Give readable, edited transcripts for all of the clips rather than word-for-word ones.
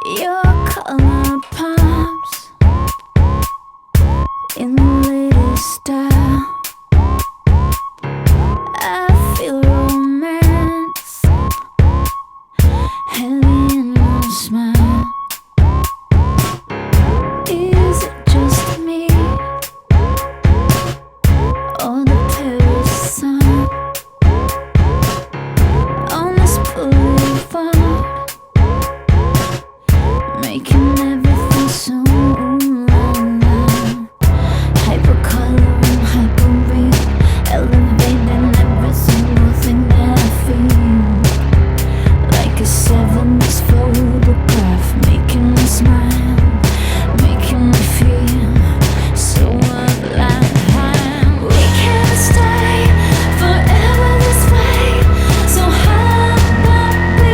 Your color pops in the latest style. I feel romance heavy in your smile. Is it just me or the Paris sun on this boulevard, making everything so loud? Hypercolor and hyperreal, elevating every single thing that I feel, like a 70s photograph, making me smile, making me feel so alive. We can't stay forever this way, so how about we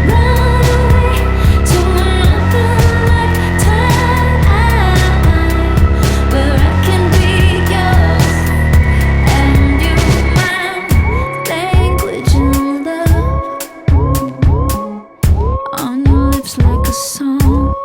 run away to another lifetime, where I can be yours and you mine. Language and love on your lips like a song.